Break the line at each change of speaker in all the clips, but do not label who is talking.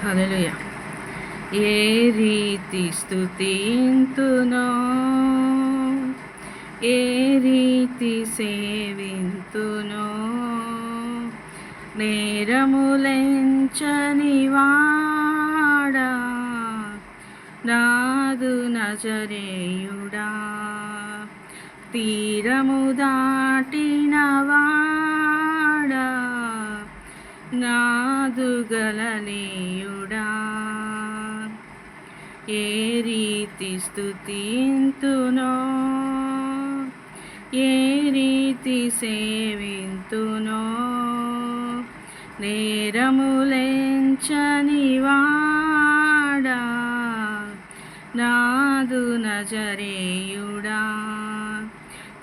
హల్లెలూయా. ఏ రీతి స్తుతింతునో, ఏ రీతి సేవింతునో, నేరములెంచని వాడా, నాదు నజరేయుడా, తీరము దాటిన వాడా, నాదు గలనీయుడా. ఏ రీతి స్తుతింతునో, ఏ రీతి సేవింతునో, నేరములెంచని వాడా, నాదు నజరేయుడా,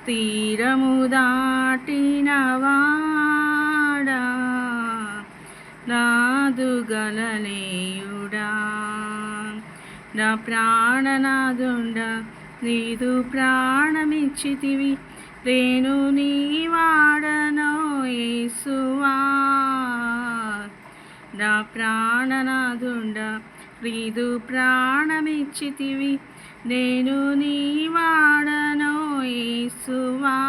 తీరము దాటిన వాడా, నాదు గలనీయుడా. నా ప్రాణనాదుండ నీదు ప్రాణమిచ్చితివి, నేను నీ వాడనో యేసువా. నా ప్రాణనాదుండ నీదు ప్రాణమిచ్చితివి, నేను నీ వాడనో యేసువా.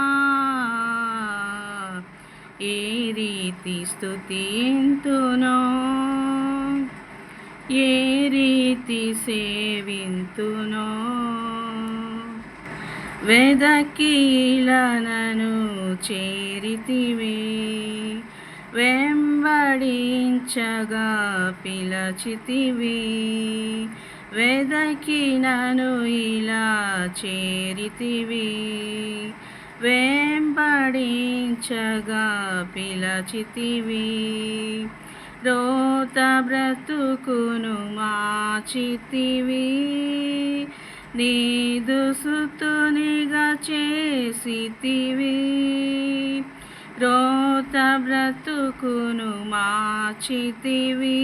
ఏ రీతి స్తుతింతునో, ఏ రీతి సేవింతునో, వెదకీలనను చేరితివి, వెంబడించగా పిలచితివి, వెదకినను ఇలా చేరితివి, వెంబడించగా పిలచితివి, రోత బ్రతుకును మార్చితివి, నీదు సుతునిగా చేసితివి, రోత బ్రతుకును మార్చితివి,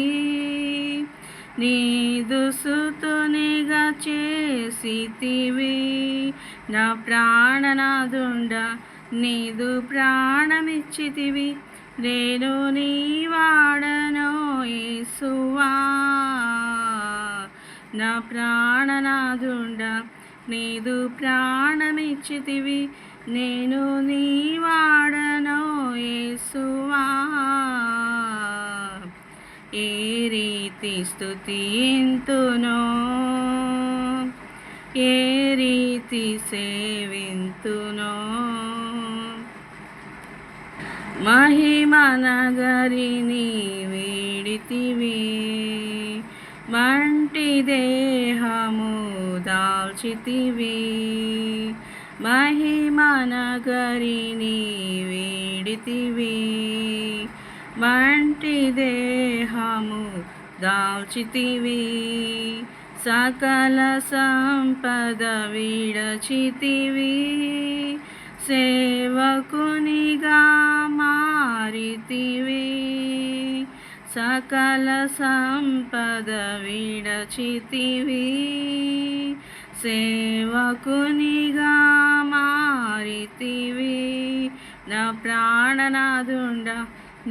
నీదు సుతునిగా చేసితివి. నా ప్రాణనాదుండ నీదు ప్రాణమిచ్చితివి, నేను నీ వాడనో యేసువా. నా ప్రాణనాదుండ నీదు ప్రాణమిచ్చితివి, నేను నీ వాడనో యేసువా. ఏ రీతి స్తుతింతునో, ఏ రీతి సేవింతునో, మహిమనగరిని వీడితివి, మంటి దేహము దాల్చితివి, మహిమనగరిని వీడితివి, మంటి దేహము దాల్చితివి, సకల సంపద విడచితివి, సేవకునిగా మారితివి, సకల సంపద విడచితివి, సేవకునిగా మారితివి. నా ప్రాణనాదుండ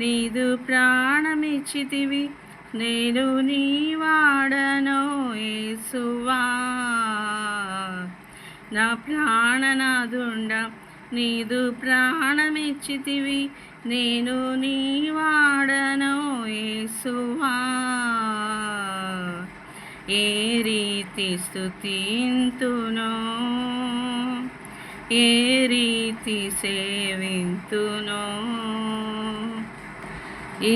నీదు ప్రాణమిచ్చితివి, నేను నీ వాడనో యేసువా. నా ప్రాణనాదుండ నీదు ప్రాణమిచ్చితివి, నేను నీ వాడనో యేసువా. ఏ రీతి స్తుతింతునో, ఏ రీతి సేవింతునో,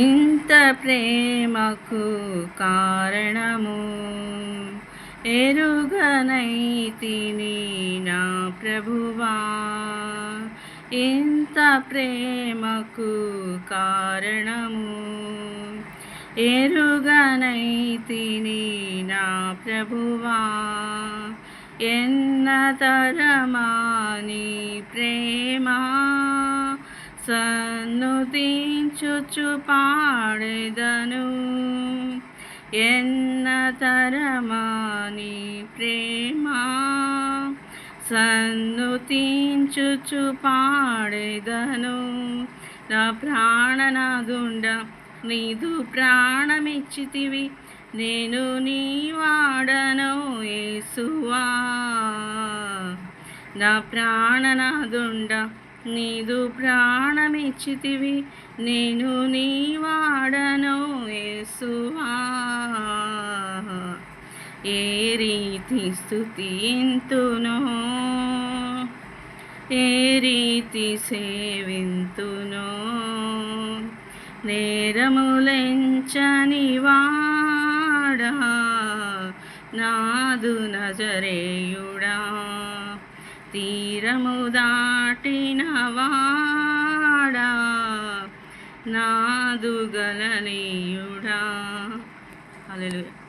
ఇంత ప్రేమకు కారణము ఎరుగనైతిని నా ప్రభువా. ఇంత ప్రేమకు కారణము ఎరుగనైతిని నా ప్రభువా. ఎన్నతరమాని ప్రేమ సన్నుతించుచు పాడెదను, ఎన్నతరమాని ప్రేమ సన్నుతించుచు పాడెదను. నా ప్రాణనాదుండ నీదు ప్రాణమిచ్చితివి, నేను నీ వాడను యేసువా, నా ప్రాణనాదుండ నీదు ప్రాణమిచ్చితివి, నేను నీ వాడను యేసువా. ఏ రీతి స్తుతింతునో, ఏ రీతి సేవింతునో, నేరములెంచని వాడా నాదు నజరేయుడా, తీరము దాటిన వాడా నాదు గలనీయుడా. హల్లెలూయా.